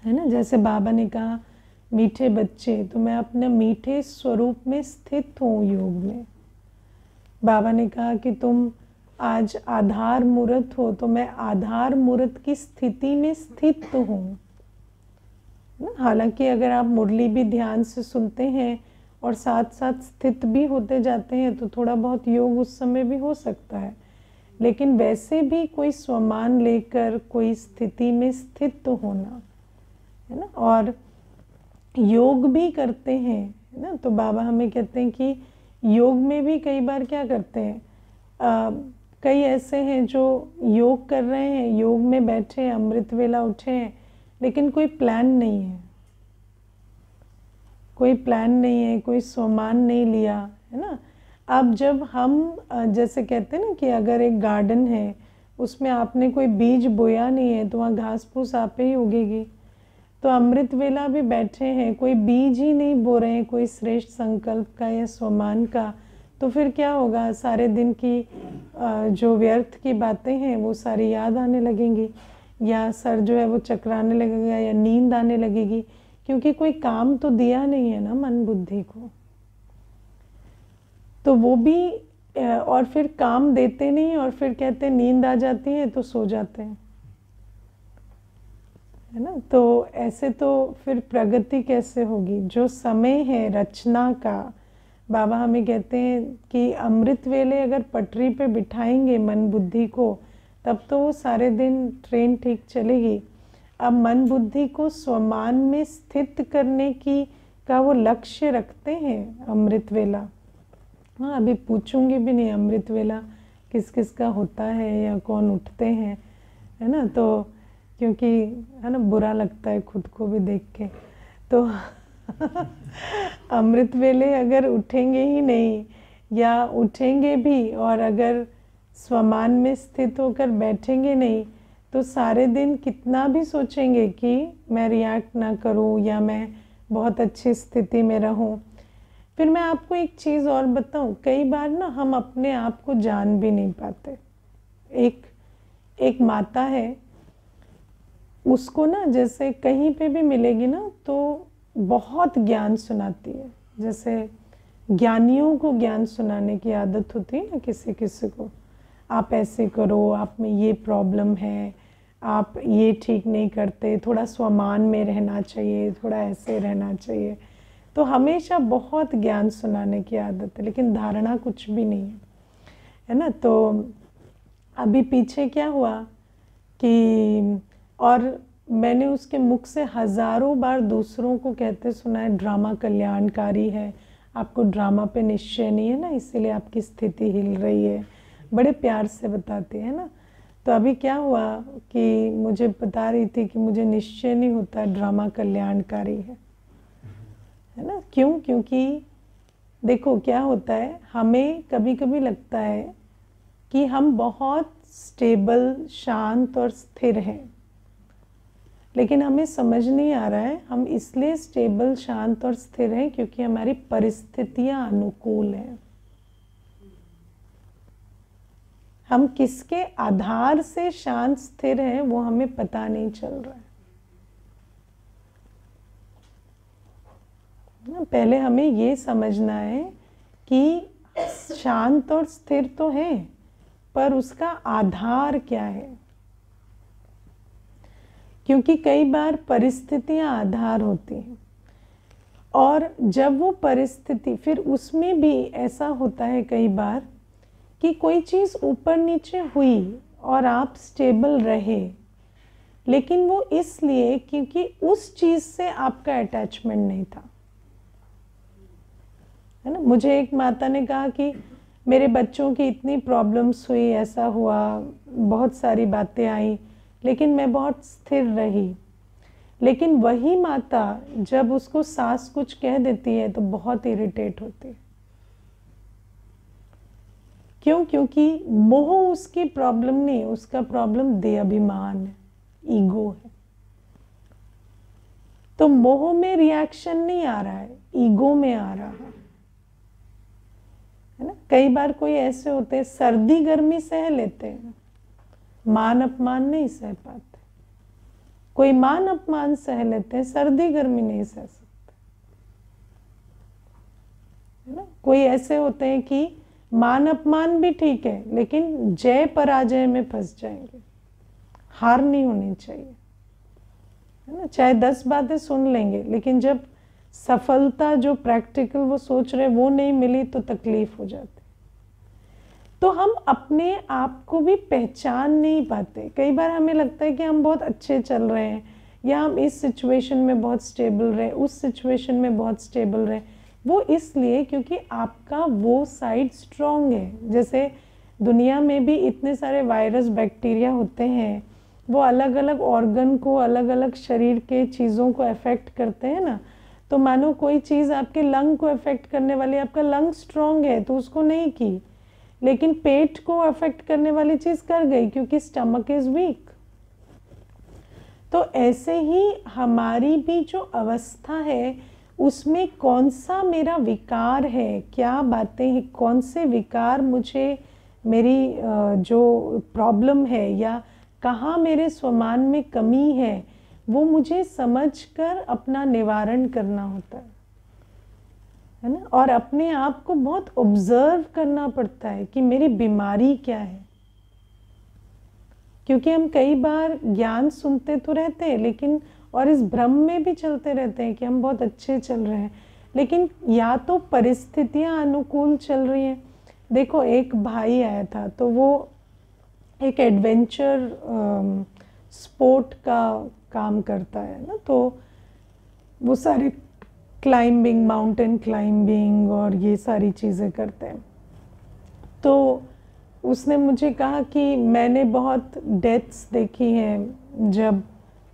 है ना। जैसे बाबा ने कहा मीठे बच्चे, तो मैं अपने मीठे स्वरूप में स्थित हूँ योग में। बाबा ने कहा कि तुम आज आधार मूर्त हो, तो मैं आधार मूर्त की स्थिति में स्थित हूँ। हालांकि अगर आप मुरली भी ध्यान से सुनते हैं और साथ साथ स्थित भी होते जाते हैं तो थोड़ा बहुत योग उस समय भी हो सकता है, लेकिन वैसे भी कोई स्वमान लेकर कोई स्थिति में स्थित होना, है ना। और योग भी करते हैं, है ना। तो बाबा हमें कहते हैं कि योग में भी कई बार क्या करते हैं, कई ऐसे हैं जो योग कर रहे हैं, योग में बैठे हैं, अमृत वेला उठे हैं, लेकिन कोई प्लान नहीं है, कोई प्लान नहीं है, कोई स्वमान नहीं लिया, है ना। अब जब हम जैसे कहते हैं ना कि अगर एक गार्डन है उसमें आपने कोई बीज बोया नहीं है तो वहाँ घास फूस आपे ही उगेगी। तो अमृत वेला भी बैठे हैं, कोई बीज ही नहीं बो रहे हैं कोई श्रेष्ठ संकल्प का या स्वमान का, तो फिर क्या होगा, सारे दिन की जो व्यर्थ की बातें हैं वो सारी याद आने लगेंगी, या सर जो है वो चकराने लगेगा, या नींद आने लगेगी, क्योंकि कोई काम तो दिया नहीं है ना मन बुद्धि को। तो वो भी और फिर काम देते नहीं, और फिर कहते हैं नींद आ जाती है तो सो जाते हैं, है ना। तो ऐसे तो फिर प्रगति कैसे होगी। जो समय है रचना का, बाबा हमें कहते हैं कि अमृत वेले अगर पटरी पे बिठाएंगे मन बुद्धि को, तब तो वो सारे दिन ट्रेन ठीक चलेगी। अब मन बुद्धि को स्वमान में स्थित करने का वो लक्ष्य रखते हैं अमृत वेला। हाँ, अभी पूछूंगी भी नहीं अमृत वेला किस किस का होता है या कौन उठते हैं, है ना। तो क्योंकि है ना बुरा लगता है खुद को भी देख के, तो अमृत वेले अगर उठेंगे ही नहीं, या उठेंगे भी और अगर स्वमान में स्थित होकर बैठेंगे नहीं, तो सारे दिन कितना भी सोचेंगे कि मैं रिएक्ट ना करूं या मैं बहुत अच्छी स्थिति में रहूं। फिर मैं आपको एक चीज़ और बताऊं, कई बार ना हम अपने आप को जान भी नहीं पाते। एक माता है, उसको ना जैसे कहीं पे भी मिलेगी ना तो बहुत ज्ञान सुनाती है। जैसे ज्ञानियों को ज्ञान सुनाने की आदत होती है ना किसी किसी को, आप ऐसे करो, आप में ये प्रॉब्लम है, आप ये ठीक नहीं करते, थोड़ा स्वमान में रहना चाहिए, थोड़ा ऐसे रहना चाहिए। तो हमेशा बहुत ज्ञान सुनाने की आदत है, लेकिन धारणा कुछ भी नहीं है ना। तो अभी पीछे क्या हुआ कि, और मैंने उसके मुख से हजारों बार दूसरों को कहते सुना है, ड्रामा कल्याणकारी है, आपको ड्रामा पे निश्चय नहीं है ना, इसीलिए आपकी स्थिति हिल रही है, बड़े प्यार से बताते हैं ना। तो अभी क्या हुआ कि मुझे बता रही थी कि मुझे निश्चय नहीं होता ड्रामा कल्याणकारी है ना। क्यों? क्योंकि देखो क्या होता है, हमें कभी कभी लगता है कि हम बहुत स्टेबल, शांत और स्थिर हैं, लेकिन हमें समझ नहीं आ रहा है हम इसलिए स्टेबल, शांत और स्थिर हैं क्योंकि हमारी परिस्थितियां अनुकूल हैं। हम किसके आधार से शांत स्थिर हैं वो हमें पता नहीं चल रहा है। पहले हमें ये समझना है कि शांत और स्थिर तो है, पर उसका आधार क्या है। क्योंकि कई बार परिस्थितियां आधार होती हैं, और जब वो परिस्थिति, फिर उसमें भी ऐसा होता है कई बार कि कोई चीज़ ऊपर नीचे हुई और आप स्टेबल रहे, लेकिन वो इसलिए क्योंकि उस चीज़ से आपका अटैचमेंट नहीं था, है ना। मुझे एक माता ने कहा कि मेरे बच्चों की इतनी प्रॉब्लम्स हुई, ऐसा हुआ, बहुत सारी बातें आई, लेकिन मैं बहुत स्थिर रही। लेकिन वही माता जब उसको सास कुछ कह देती है तो बहुत इरिटेट होती है। क्यों? क्योंकि मोह उसकी प्रॉब्लम नहीं, उसका प्रॉब्लम देह अभिमान है, ईगो है। तो मोह में रिएक्शन नहीं आ रहा है, ईगो में आ रहा है ना। कई बार कोई ऐसे होते हैं सर्दी गर्मी सह लेते हैं, मान अपमान नहीं सह पाते। कोई मान अपमान सह लेते हैं, सर्दी गर्मी नहीं सह सकते, है ना। कोई ऐसे होते हैं कि मान अपमान भी ठीक है, लेकिन जय पराजय में फंस जाएंगे। हार नहीं होनी चाहिए, है ना। चाहे 10 बातें सुन लेंगे, लेकिन जब सफलता जो प्रैक्टिकल वो सोच रहे वो नहीं मिली तो तकलीफ हो जाती। तो हम अपने आप को भी पहचान नहीं पाते। कई बार हमें लगता है कि हम बहुत अच्छे चल रहे हैं, या हम इस सिचुएशन में बहुत स्टेबल रहे, उस सिचुएशन में बहुत स्टेबल रहे। वो इसलिए क्योंकि आपका वो साइड स्ट्रॉन्ग है। जैसे दुनिया में भी इतने सारे वायरस, बैक्टीरिया होते हैं, वो अलग अलग ऑर्गन को, अलग अलग शरीर के चीज़ों को अफेक्ट करते हैं ना। तो मानो कोई चीज़ आपके लंग को अफेक्ट करने वाली, आपका लंग स्ट्रॉन्ग है तो उसको नहीं की, लेकिन पेट को अफेक्ट करने वाली चीज़ कर गई क्योंकि स्टमक इज़ वीक। तो ऐसे ही हमारी भी जो अवस्था है उसमें कौन सा मेरा विकार है, क्या बातें हैं, कौन से विकार मुझे, मेरी जो प्रॉब्लम है या कहाँ मेरे स्वमान में कमी है, वो मुझे समझकर अपना निवारण करना होता है ना। और अपने आप को बहुत ऑब्जर्व करना पड़ता है कि मेरी बीमारी क्या है। क्योंकि हम कई बार ज्ञान सुनते तो रहते हैं, लेकिन और इस भ्रम में भी चलते रहते हैं कि हम बहुत अच्छे चल रहे हैं, लेकिन या तो परिस्थितियां अनुकूल चल रही हैं। देखो एक भाई आया था, तो वो एक एडवेंचर स्पोर्ट का काम करता है ना। तो वो सारे क्लाइंबिंग, माउंटेन क्लाइंबिंग और ये सारी चीज़ें करते हैं। तो उसने मुझे कहा कि मैंने बहुत डेथ्स देखी हैं जब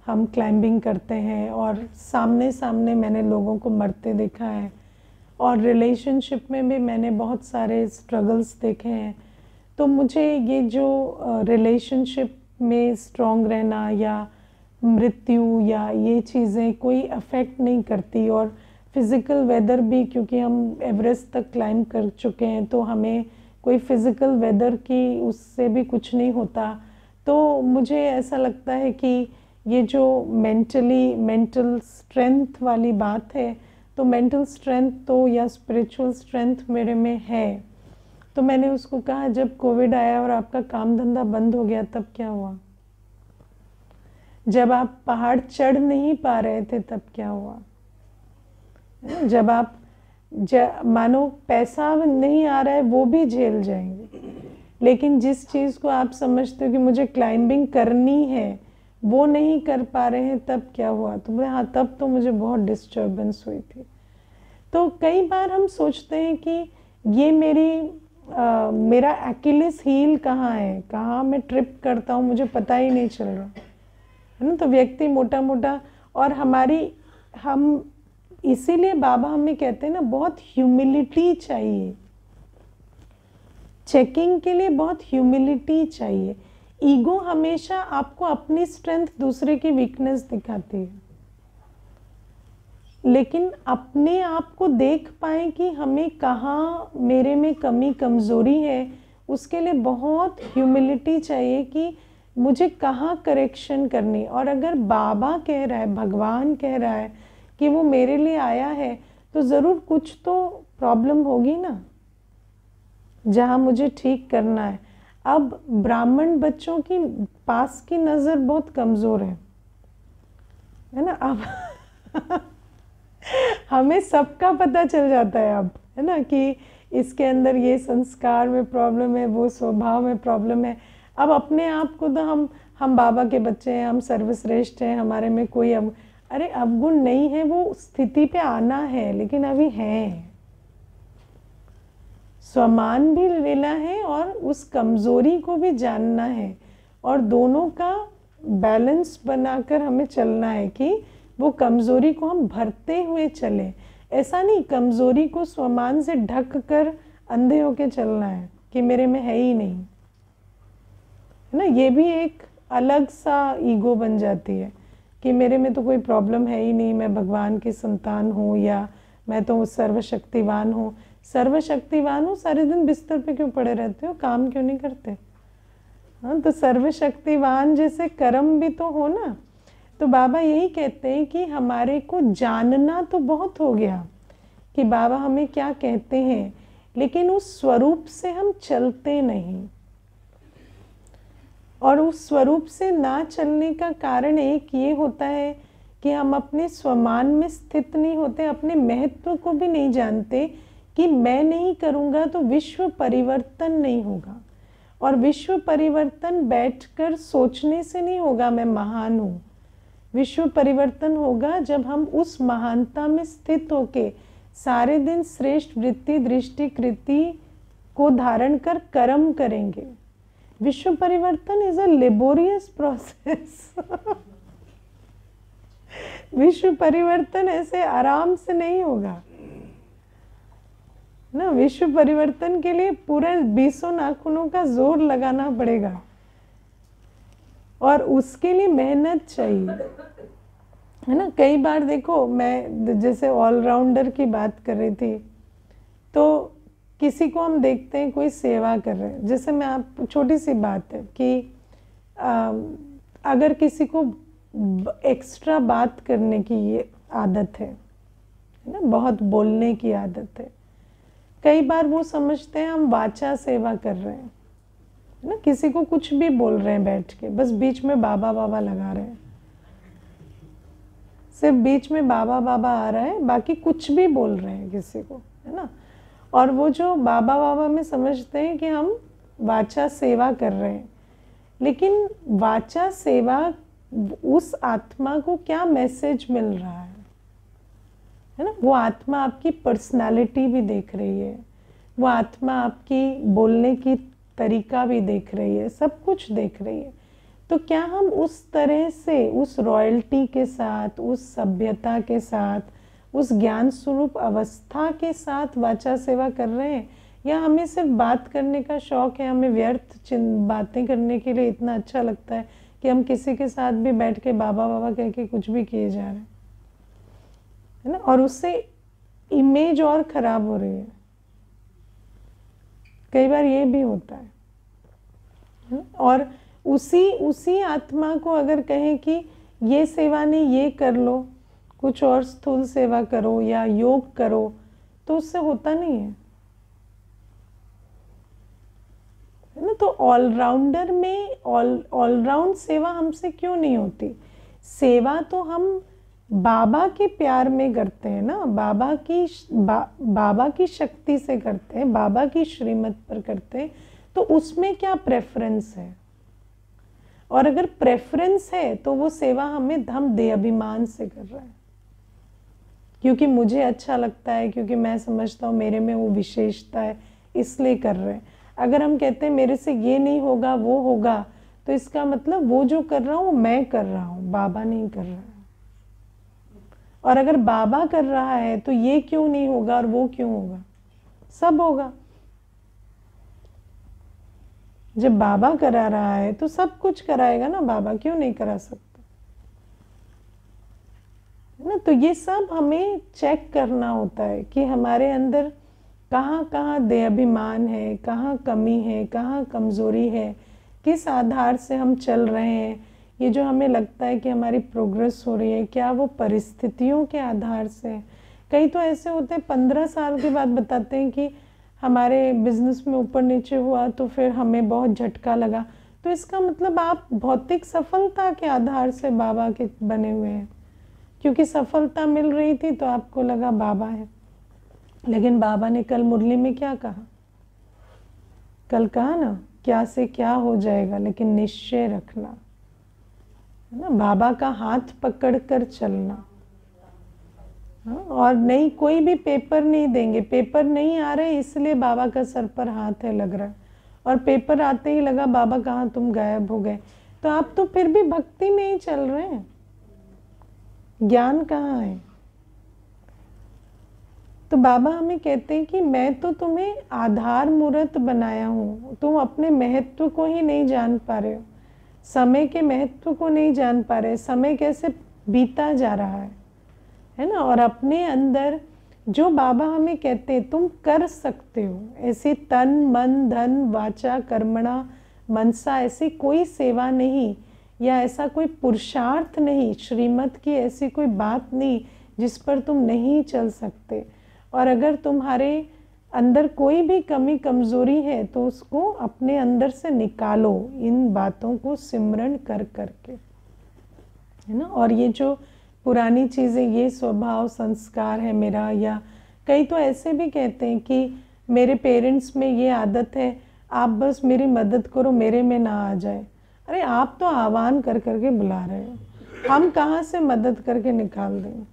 हम क्लाइंबिंग करते हैं, और सामने सामने मैंने लोगों को मरते देखा है, और रिलेशनशिप में भी मैंने बहुत सारे स्ट्रगल्स देखे हैं। तो मुझे ये जो रिलेशनशिप में स्ट्रॉन्ग रहना या मृत्यु या ये चीज़ें कोई अफेक्ट नहीं करती, और फिज़िकल वेदर भी, क्योंकि हम एवरेस्ट तक क्लाइंब कर चुके हैं तो हमें कोई फिज़िकल वेदर की उससे भी कुछ नहीं होता। तो मुझे ऐसा लगता है कि ये जो मेंटल स्ट्रेंथ वाली बात है, तो मेंटल स्ट्रेंथ तो या स्पिरिचुअल स्ट्रेंथ मेरे में है। तो मैंने उसको कहा जब कोविड आया और आपका काम धंधा बंद हो गया तब क्या हुआ? जब आप पहाड़ चढ़ नहीं पा रहे थे तब क्या हुआ? जब आप मानो पैसा नहीं आ रहा है वो भी झेल जाएंगे, लेकिन जिस चीज़ को आप समझते हो कि मुझे क्लाइंबिंग करनी है वो नहीं कर पा रहे हैं, तब क्या हुआ? तो बोले हाँ, तब तो मुझे बहुत डिस्टर्बेंस हुई थी। तो कई बार हम सोचते हैं कि ये मेरा एक्यूलिस हील कहाँ है, कहाँ मैं ट्रिप करता हूँ, मुझे पता ही नहीं चल रहा है ना। तो व्यक्ति मोटा मोटा, और हम इसीलिए बाबा हमें कहते हैं ना, बहुत ह्यूमिलिटी चाहिए, चेकिंग के लिए बहुत ह्यूमिलिटी चाहिए। ईगो हमेशा आपको अपनी स्ट्रेंथ दूसरे की वीकनेस दिखाती है, लेकिन अपने आप को देख पाए कि हमें कहाँ मेरे में कमी कमज़ोरी है, उसके लिए बहुत ह्यूमिलिटी चाहिए कि मुझे कहाँ करेक्शन करनी। और अगर बाबा कह रहा है, भगवान कह रहा है कि वो मेरे लिए आया है, तो ज़रूर कुछ तो प्रॉब्लम होगी ना, जहाँ मुझे ठीक करना है। अब ब्राह्मण बच्चों की पास की नज़र बहुत कमज़ोर है ना। अब हमें सबका पता चल जाता है अब, है ना, कि इसके अंदर ये संस्कार में प्रॉब्लम है, वो स्वभाव में प्रॉब्लम है। अब अपने आप को तो हम बाबा के बच्चे हैं, हम सर्वश्रेष्ठ हैं, हमारे में कोई अरे अवगुण नहीं है, वो स्थिति पे आना है, लेकिन अभी है। स्वमान भी लेना है और उस कमज़ोरी को भी जानना है, और दोनों का बैलेंस बनाकर हमें चलना है कि वो कमज़ोरी को हम भरते हुए चलें। ऐसा नहीं कमज़ोरी को स्वमान से ढक कर अंधे होके चलना है कि मेरे में है ही नहीं, है ना। ये भी एक अलग सा ईगो बन जाती है कि मेरे में तो कोई प्रॉब्लम है ही नहीं, मैं भगवान की संतान हूँ, या मैं तो सर्वशक्तिवान हूँ। सर्वशक्तिवान हो, सारे दिन बिस्तर पे क्यों पड़े रहते हो, काम क्यों नहीं करते? हाँ, तो सर्वशक्तिवान जैसे कर्म भी तो हो ना। तो बाबा यही कहते हैं कि हमारे को जानना तो बहुत हो गया कि बाबा हमें क्या कहते हैं, लेकिन उस स्वरूप से हम चलते नहीं। और उस स्वरूप से ना चलने का कारण एक ये होता है कि हम अपने स्वमान में स्थित नहीं होते, अपने महत्व को भी नहीं जानते कि मैं नहीं करूँगा तो विश्व परिवर्तन नहीं होगा। और विश्व परिवर्तन बैठकर सोचने से नहीं होगा मैं महान हूँ। विश्व परिवर्तन होगा जब हम उस महानता में स्थित होके सारे दिन श्रेष्ठ वृत्ति दृष्टि कृति को धारण कर कर्म करेंगे। विश्व परिवर्तन इज अ लेबोरियस प्रोसेस। विश्व परिवर्तन ऐसे आराम से नहीं होगा ना। विश्व परिवर्तन के लिए पूरे 20 नाखूनों का जोर लगाना पड़ेगा, और उसके लिए मेहनत चाहिए, है ना। कई बार देखो, मैं जैसे ऑलराउंडर की बात कर रही थी, तो किसी को हम देखते हैं कोई सेवा कर रहे हैं, जैसे मैं आप छोटी सी बात है कि अगर किसी को एक्स्ट्रा बात करने की ये आदत है ना, बहुत बोलने की आदत है, कई बार वो समझते हैं हम वाचा सेवा कर रहे हैं ना। किसी को कुछ भी बोल रहे हैं बैठ के, बस बीच में बाबा बाबा लगा रहे हैं, सिर्फ बीच में बाबा बाबा आ रहा है, बाकी कुछ भी बोल रहे हैं किसी को, है ना। और वो जो बाबा बाबा में समझते हैं कि हम वाचा सेवा कर रहे हैं, लेकिन वाचा सेवा उस आत्मा को क्या मैसेज मिल रहा है ना। वो आत्मा आपकी पर्सनालिटी भी देख रही है, वो आत्मा आपकी बोलने की तरीका भी देख रही है, सब कुछ देख रही है। तो क्या हम उस तरह से उस रॉयल्टी के साथ, उस सभ्यता के साथ, उस ज्ञान स्वरूप अवस्था के साथ वाचा सेवा कर रहे हैं, या हमें सिर्फ बात करने का शौक है, हमें व्यर्थ बातें करने के लिए इतना अच्छा लगता है कि हम किसी के साथ भी बैठ के बाबा बाबा कह के कुछ भी किए जा रहे हैं, है ना। और उससे इमेज और खराब हो रही है, कई बार ये भी होता है। और उसी आत्मा को अगर कहें कि ये सेवा नहीं, ये कर लो, कुछ और स्थूल सेवा करो या योग करो, तो उससे होता नहीं है ना। तो ऑलराउंडर में ऑलराउंड सेवा हमसे क्यों नहीं होती? सेवा तो हम बाबा के प्यार में करते हैं ना, बाबा की शक्ति से करते हैं, बाबा की श्रीमत पर करते हैं, तो उसमें क्या प्रेफरेंस है? और अगर प्रेफरेंस है तो वो सेवा हम दे अभिमान से कर रहे हैं, क्योंकि मुझे अच्छा लगता है, क्योंकि मैं समझता हूँ मेरे में वो विशेषता है, इसलिए कर रहे हैं। अगर हम कहते हैं मेरे से ये नहीं होगा वो होगा, तो इसका मतलब वो जो कर रहा हूँ मैं कर रहा हूँ, बाबा नहीं कर रहा है। और अगर बाबा कर रहा है तो ये क्यों नहीं होगा और वो क्यों होगा? सब होगा। जब बाबा करा रहा है तो सब कुछ कराएगा ना, बाबा क्यों नहीं करा सकता? है ना? तो ये सब हमें चेक करना होता है कि हमारे अंदर कहाँ कहाँ देहाभिमान है, कहाँ कमी है, कहाँ कमजोरी है, किस आधार से हम चल रहे हैं। ये जो हमें लगता है कि हमारी प्रोग्रेस हो रही है, क्या वो परिस्थितियों के आधार से? कई तो ऐसे होते हैं 15 साल के बाद बताते हैं कि हमारे बिजनेस में ऊपर नीचे हुआ तो फिर हमें बहुत झटका लगा। तो इसका मतलब आप भौतिक सफलता के आधार से बाबा के बने हुए हैं, क्योंकि सफलता मिल रही थी तो आपको लगा बाबा है। लेकिन बाबा ने कल मुरली में क्या कहा? कल कहा ना, क्या से क्या हो जाएगा, लेकिन निश्चय रखना, है ना, बाबा का हाथ पकड़ कर चलना। हाँ, और नहीं, कोई भी पेपर नहीं देंगे। पेपर नहीं आ रहे इसलिए बाबा का सर पर हाथ है लग रहा है, और पेपर आते ही लगा बाबा कहाँ तुम गायब हो गए। तो आप तो फिर भी भक्ति में ही चल रहे हैं, ज्ञान कहाँ है? तो बाबा हमें कहते हैं कि मैं तो तुम्हें आधार मूर्त बनाया हूँ, तुम अपने महत्व को ही नहीं जान पा रहे हो, समय के महत्व को नहीं जान पा रहे, समय कैसे बीता जा रहा है ना। और अपने अंदर जो बाबा हमें कहते हैं तुम कर सकते हो, ऐसे तन मन धन वाचा कर्मणा मनसा ऐसी कोई सेवा नहीं, या ऐसा कोई पुरुषार्थ नहीं, श्रीमत की ऐसी कोई बात नहीं जिस पर तुम नहीं चल सकते। और अगर तुम्हारे अंदर कोई भी कमी कमजोरी है तो उसको अपने अंदर से निकालो, इन बातों को सिमरण कर करके, है ना। और ये जो पुरानी चीज़ें, ये स्वभाव संस्कार है मेरा, या कई तो ऐसे भी कहते हैं कि मेरे पेरेंट्स में ये आदत है, आप बस मेरी मदद करो, मेरे में ना आ जाए। अरे आप तो आह्वान कर करके बुला रहे हो, हम कहाँ से मदद करके निकाल दें?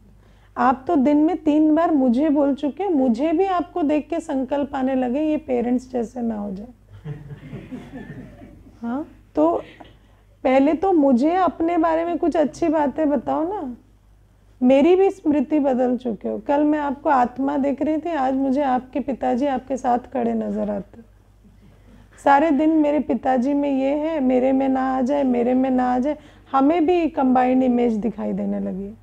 आप तो दिन में 3 बार मुझे बोल चुके, मुझे भी आपको देख के संकल्प आने लगे ये पेरेंट्स जैसे ना हो जाए। हाँ, तो पहले तो मुझे अपने बारे में कुछ अच्छी बातें बताओ ना। मेरी भी स्मृति बदल चुके हो। कल मैं आपको आत्मा देख रही थी, आज मुझे आपके पिताजी आपके साथ खड़े नजर आते। सारे दिन मेरे पिताजी में ये है, मेरे में ना आ जाए, मेरे में ना आ जाए, हमें भी कंबाइंड इमेज दिखाई देने लगी,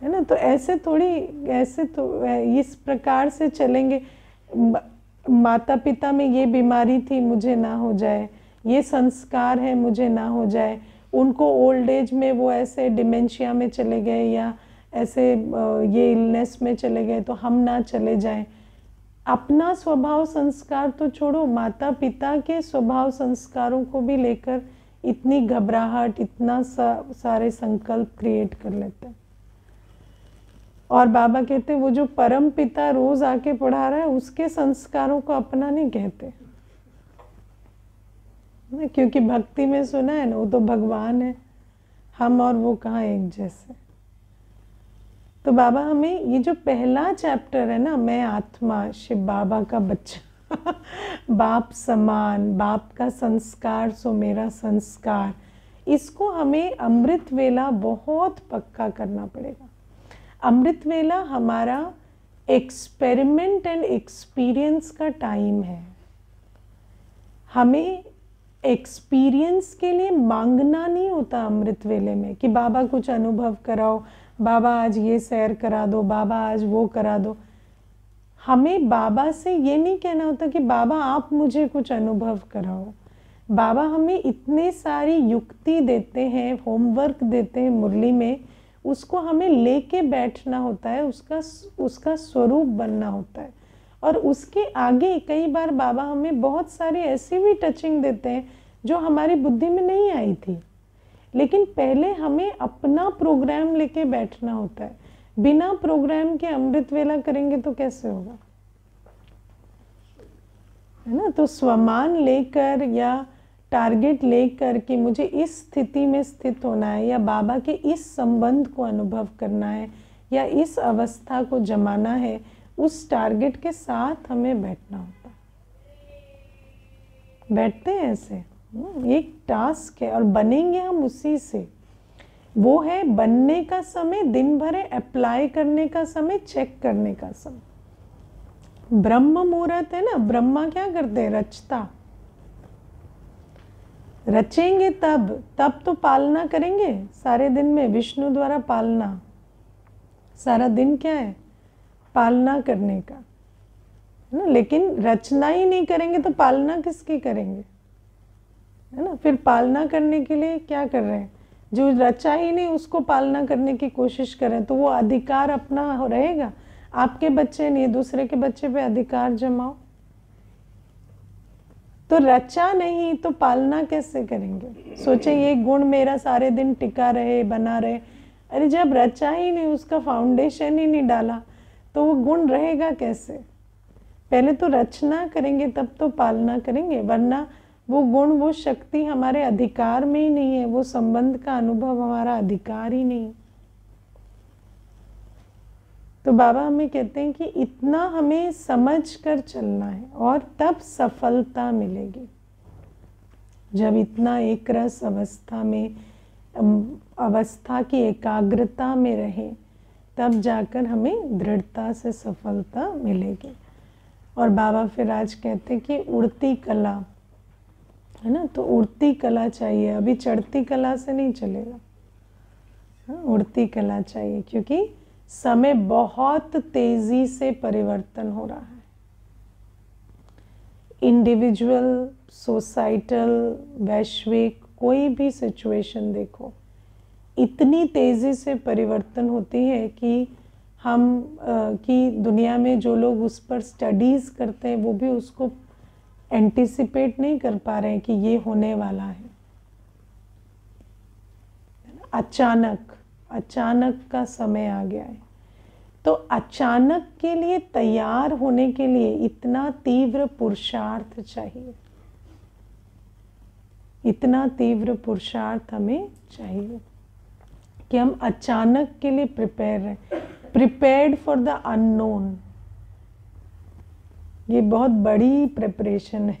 है ना। तो ऐसे थोड़ी, ऐसे तो इस प्रकार से चलेंगे। माता पिता में ये बीमारी थी, मुझे ना हो जाए, ये संस्कार है, मुझे ना हो जाए, उनको ओल्ड एज में वो ऐसे डिमेंशिया में चले गए या ऐसे ये इलनेस में चले गए तो हम ना चले जाएं। अपना स्वभाव संस्कार तो छोड़ो, माता पिता के स्वभाव संस्कारों को भी लेकर इतनी घबराहट, इतना सारे संकल्प क्रिएट कर लेते हैं। और बाबा कहते वो जो परम पिता रोज आके पढ़ा रहा है उसके संस्कारों को अपना नहीं कहते, क्योंकि भक्ति में सुना है ना, वो तो भगवान है, हम और वो कहाँ एक जैसे। तो बाबा हमें ये जो पहला चैप्टर है ना, मैं आत्मा शिव बाबा का बच्चा बाप समान, बाप का संस्कार सो मेरा संस्कार, इसको हमें अमृत वेला बहुत पक्का करना पड़ेगा। अमृत वेला हमारा एक्सपेरिमेंट एंड एक्सपीरियंस का टाइम है। हमें एक्सपीरियंस के लिए मांगना नहीं होता अमृत वेले में कि बाबा कुछ अनुभव कराओ, बाबा आज ये सैर करा दो, बाबा आज वो करा दो। हमें बाबा से ये नहीं कहना होता कि बाबा आप मुझे कुछ अनुभव कराओ। बाबा हमें इतने सारी युक्ति देते हैं, होमवर्क देते हैं मुरली में, उसको हमें लेके बैठना होता है, उसका स्वरूप बनना होता है। और उसके आगे कई बार बाबा हमें बहुत सारी ऐसी भी टचिंग देते हैं जो हमारी बुद्धि में नहीं आई थी, लेकिन पहले हमें अपना प्रोग्राम लेके बैठना होता है। बिना प्रोग्राम के अमृत वेला करेंगे तो कैसे होगा, है ना। तो स्वमान लेकर या टारगेट लेकर कि मुझे इस स्थिति में स्थित होना है, या बाबा के इस संबंध को अनुभव करना है, या इस अवस्था को जमाना है, उस टारगेट के साथ हमें बैठना होता है। बैठते हैं ऐसे, एक टास्क है और बनेंगे हम उसी से। वो है बनने का समय, दिन भर है, अप्लाई करने का समय, चेक करने का समय। ब्रह्म मुहूर्त है ना, ब्रह्मा क्या करते हैं, रचता। रचेंगे तब तो पालना करेंगे सारे दिन में, विष्णु द्वारा पालना। सारा दिन क्या है, पालना करने का, है ना। लेकिन रचना ही नहीं करेंगे तो पालना किसकी करेंगे, है ना। फिर पालना करने के लिए क्या कर रहे हैं, जो रचा ही नहीं उसको पालना करने की कोशिश करें तो वो अधिकार अपना रहेगा। आपके बच्चे नहीं, दूसरे के बच्चे पे अधिकार जमाओ। तो रचा नहीं तो पालना कैसे करेंगे। सोचे ये गुण मेरा सारे दिन टिका रहे, बना रहे। अरे जब रचा ही नहीं, उसका फाउंडेशन ही नहीं डाला, तो वो गुण रहेगा कैसे। पहले तो रचना करेंगे तब तो पालना करेंगे, वरना वो गुण, वो शक्ति हमारे अधिकार में ही नहीं है, वो संबंध का अनुभव हमारा अधिकार ही नहीं। तो बाबा हमें कहते हैं कि इतना हमें समझ कर चलना है और तब सफलता मिलेगी। जब इतना एक रस अवस्था में, अवस्था की एकाग्रता में रहे, तब जाकर हमें दृढ़ता से सफलता मिलेगी। और बाबा फिर आज कहते हैं कि उड़ती कला, है ना। तो उड़ती कला चाहिए, अभी चढ़ती कला से नहीं चलेगा, हाँ, उड़ती कला चाहिए, क्योंकि समय बहुत तेजी से परिवर्तन हो रहा है। इंडिविजुअल, सोसाइटल, वैश्विक, कोई भी सिचुएशन देखो, इतनी तेजी से परिवर्तन होती है कि हम कि दुनिया में जो लोग उस पर स्टडीज करते हैं वो भी उसको एंटिसिपेट नहीं कर पा रहे हैं कि ये होने वाला है। अचानक का समय आ गया है। तो अचानक के लिए तैयार होने के लिए इतना तीव्र पुरुषार्थ चाहिए, इतना तीव्र पुरुषार्थ हमें चाहिए कि हम अचानक के लिए प्रिपेयर रहें, प्रिपेयर्ड फॉर द अननोन। ये बहुत बड़ी प्रिपरेशन है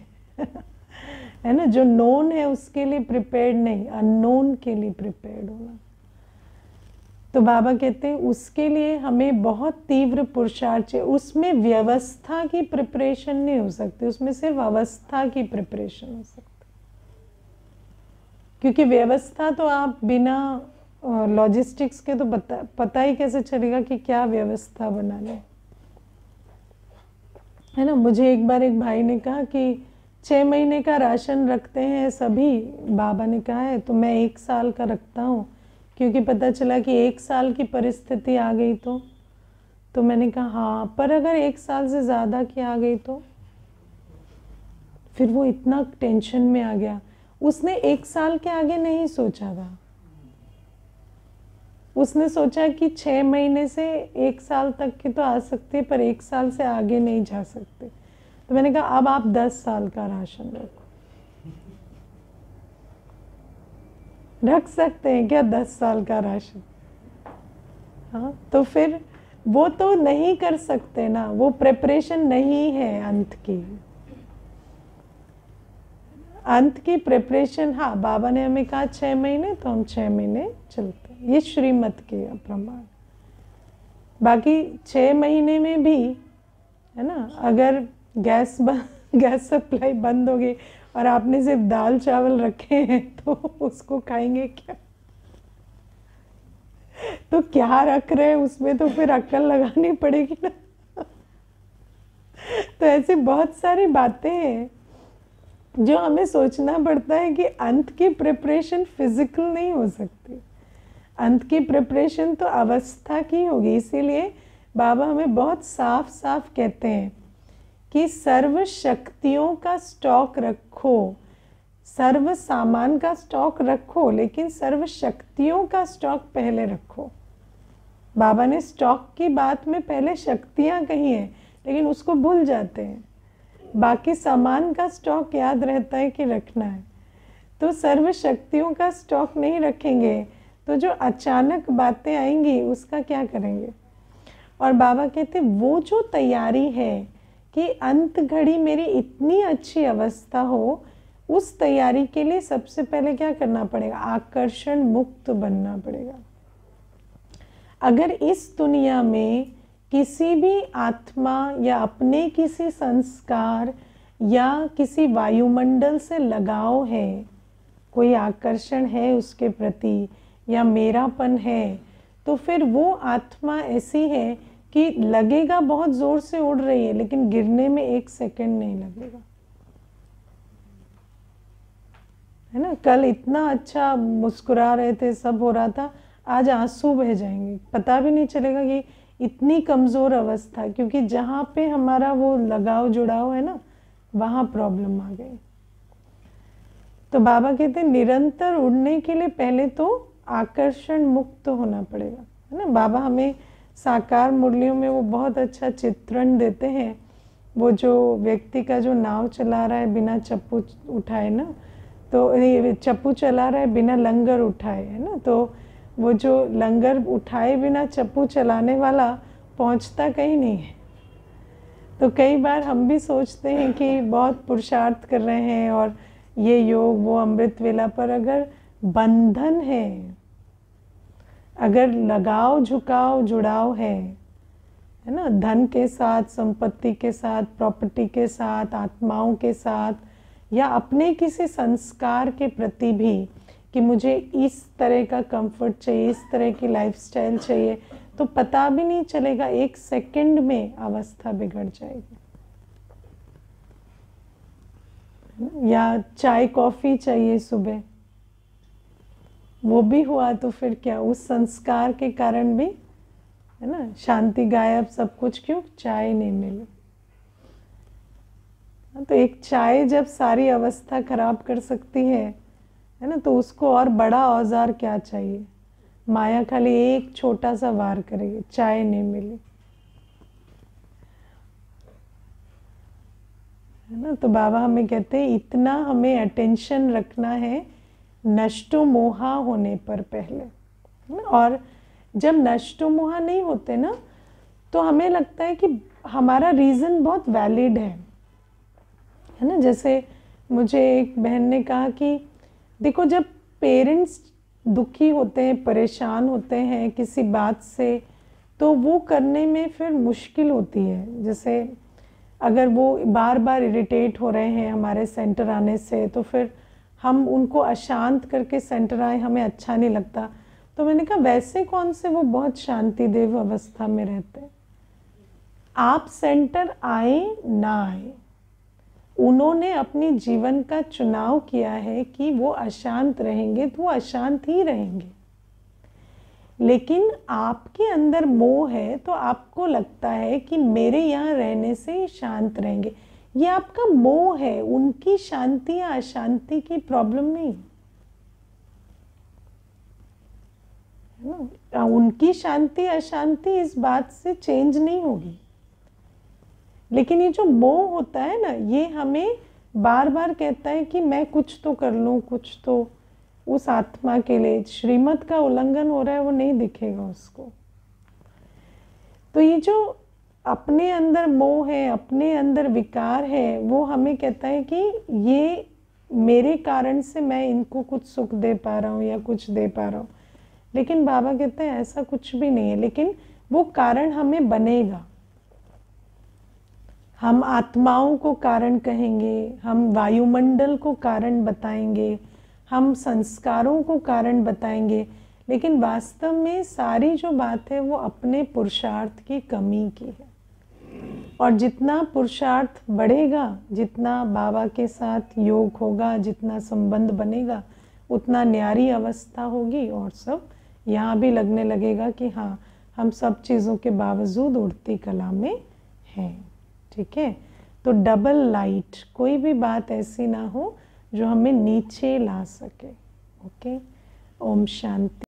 है ना। जो नोन है उसके लिए प्रिपेयर्ड नहीं, अननोन के लिए प्रिपेयर्ड होना। तो बाबा कहते हैं उसके लिए हमें बहुत तीव्र पुरुषार्थ चाहिए। उसमें व्यवस्था की प्रिपरेशन नहीं हो सकती, उसमें सिर्फ अवस्था की प्रिपरेशन हो सकती। क्योंकि व्यवस्था तो आप बिना लॉजिस्टिक्स के तो पता ही कैसे चलेगा कि क्या व्यवस्था बनानी है ना। मुझे एक बार एक भाई ने कहा कि 6 महीने का राशन रखते हैं सभी, बाबा ने कहा है, तो मैं 1 साल का रखता हूँ, क्योंकि पता चला कि 1 साल की परिस्थिति आ गई तो मैंने कहा हाँ, पर अगर 1 साल से ज़्यादा की आ गई तो। फिर वो इतना टेंशन में आ गया। उसने 1 साल के आगे नहीं सोचा था, उसने सोचा कि 6 महीने से 1 साल तक की तो आ सकती है, पर 1 साल से आगे नहीं जा सकते। तो मैंने कहा अब आप 10 साल का राशन रख सकते हैं क्या, 10 साल का राशन। हाँ, तो फिर वो तो नहीं कर सकते ना, वो प्रिपरेशन नहीं है अंत की। अंत की प्रिपरेशन, हाँ, बाबा ने हमें कहा 6 महीने, तो हम 6 महीने चलते हैं, ये श्रीमत के प्रमाण। बाकी 6 महीने में भी, है ना, अगर गैस सप्लाई बंद हो गई और आपने सिर्फ दाल चावल रखे हैं तो उसको खाएंगे क्या। तो क्या रख रहे हैं उसमें तो फिर अक्ल लगानी पड़ेगी ना। तो ऐसे बहुत सारी बातें हैं जो हमें सोचना पड़ता है कि अंत की प्रिपरेशन फिजिकल नहीं हो सकती, अंत की प्रिपरेशन तो अवस्था की होगी। इसीलिए बाबा हमें बहुत साफ साफ कहते हैं कि सर्व शक्तियों का स्टॉक रखो, सर्व सामान का स्टॉक रखो, लेकिन सर्व शक्तियों का स्टॉक पहले रखो। बाबा ने स्टॉक की बात में पहले शक्तियाँ कही हैं, लेकिन उसको भूल जाते हैं। बाकी सामान का स्टॉक याद रहता है कि रखना है। तो सर्व शक्तियों का स्टॉक नहीं रखेंगे तो जो अचानक बातें आएंगी उसका क्या करेंगे। और बाबा कहते वो जो तैयारी है कि अंत घड़ी मेरी इतनी अच्छी अवस्था हो, उस तैयारी के लिए सबसे पहले क्या करना पड़ेगा, आकर्षण मुक्त बनना पड़ेगा। अगर इस दुनिया में किसी भी आत्मा या अपने किसी संस्कार या किसी वायुमंडल से लगाव है, कोई आकर्षण है उसके प्रति या मेरापन है, तो फिर वो आत्मा ऐसी है कि लगेगा बहुत जोर से उड़ रही है, लेकिन गिरने में 1 सेकंड नहीं लगेगा, है ना। कल इतना अच्छा मुस्कुरा रहे थे, सब हो रहा था, आज आंसू बह जाएंगे, पता भी नहीं चलेगा कि इतनी कमज़ोर अवस्था, क्योंकि जहाँ पे हमारा वो लगाव जुड़ाव है ना, वहाँ प्रॉब्लम आ गई। तो बाबा कहते हैं निरंतर उड़ने के लिए पहले तो आकर्षण मुक्त होना पड़ेगा, है ना। बाबा हमें साकार मुरलियों में वो बहुत अच्छा चित्रण देते हैं, वो जो व्यक्ति का जो नाव चला रहा है बिना चप्पू उठाए ना, तो ये चप्पू चला रहा है बिना लंगर उठाए, है ना। तो वो जो लंगर उठाए बिना चप्पू चलाने वाला पहुंचता कहीं नहीं है। तो कई बार हम भी सोचते हैं कि बहुत पुरुषार्थ कर रहे हैं और ये योग वो अमृत वेला, पर अगर बंधन है, अगर लगाव झुकाव जुड़ाव है ना, धन के साथ, संपत्ति के साथ, प्रॉपर्टी के साथ, आत्माओं के साथ, या अपने किसी संस्कार के प्रति भी कि मुझे इस तरह का कंफर्ट चाहिए, इस तरह की लाइफस्टाइल चाहिए, तो पता भी नहीं चलेगा, 1 सेकंड में अवस्था बिगड़ जाएगी। या चाय कॉफ़ी चाहिए सुबह, वो भी हुआ तो फिर क्या, उस संस्कार के कारण भी, है ना, शांति गायब, सब कुछ, क्यों, चाय नहीं मिली। तो एक चाय जब सारी अवस्था खराब कर सकती है ना, तो उसको और बड़ा औजार क्या चाहिए। माया खाली एक छोटा सा वार करेगी, चाय नहीं मिली, है ना। तो बाबा हमें कहते हैं इतना हमें अटेंशन रखना है नष्टो मोहा होने पर पहले, और जब नष्टो मोहा नहीं होते ना, तो हमें लगता है कि हमारा रीज़न बहुत वैलिड है ना। जैसे मुझे एक बहन ने कहा कि देखो, जब पेरेंट्स दुखी होते हैं, परेशान होते हैं किसी बात से, तो वो करने में फिर मुश्किल होती है। जैसे अगर वो बार बार इरिटेट हो रहे हैं हमारे सेंटर आने से, तो फिर हम उनको अशांत करके सेंटर आए, हमें अच्छा नहीं लगता। तो मैंने कहा वैसे कौन से वो बहुत शांति देव अवस्था में रहते हैं। आप सेंटर आए ना आए, उन्होंने अपनी जीवन का चुनाव किया है कि वो अशांत रहेंगे, तो वो अशांत ही रहेंगे। लेकिन आपके अंदर मोह है, तो आपको लगता है कि मेरे यहाँ रहने से शांत रहेंगे। ये आपका मोह है, उनकी शांति या अशांति की प्रॉब्लम नहीं है ना। उनकी शांति अशांति इस बात से चेंज नहीं होगी, लेकिन ये जो मोह होता है ना, ये हमें बार बार कहता है कि मैं कुछ तो कर लूँ, कुछ तो उस आत्मा के लिए। श्रीमत का उल्लंघन हो रहा है वो नहीं दिखेगा उसको। तो ये जो अपने अंदर मोह है, अपने अंदर विकार है, वो हमें कहता है कि ये मेरे कारण से मैं इनको कुछ सुख दे पा रहा हूँ या कुछ दे पा रहा हूँ। लेकिन बाबा कहते हैं ऐसा कुछ भी नहीं है, लेकिन वो कारण हमें बनेगा। हम आत्माओं को कारण कहेंगे, हम वायुमंडल को कारण बताएंगे, हम संस्कारों को कारण बताएंगे, लेकिन वास्तव में सारी जो बात है वो अपने पुरुषार्थ की कमी की है। और जितना पुरुषार्थ बढ़ेगा, जितना बाबा के साथ योग होगा, जितना संबंध बनेगा, उतना न्यारी अवस्था होगी, और सब यहाँ भी लगने लगेगा कि हाँ, हम सब चीज़ों के बावजूद उड़ती कला में हैं। ठीक है। तो डबल लाइट, कोई भी बात ऐसी ना हो जो हमें नीचे ला सके। ओके, ओम शांति।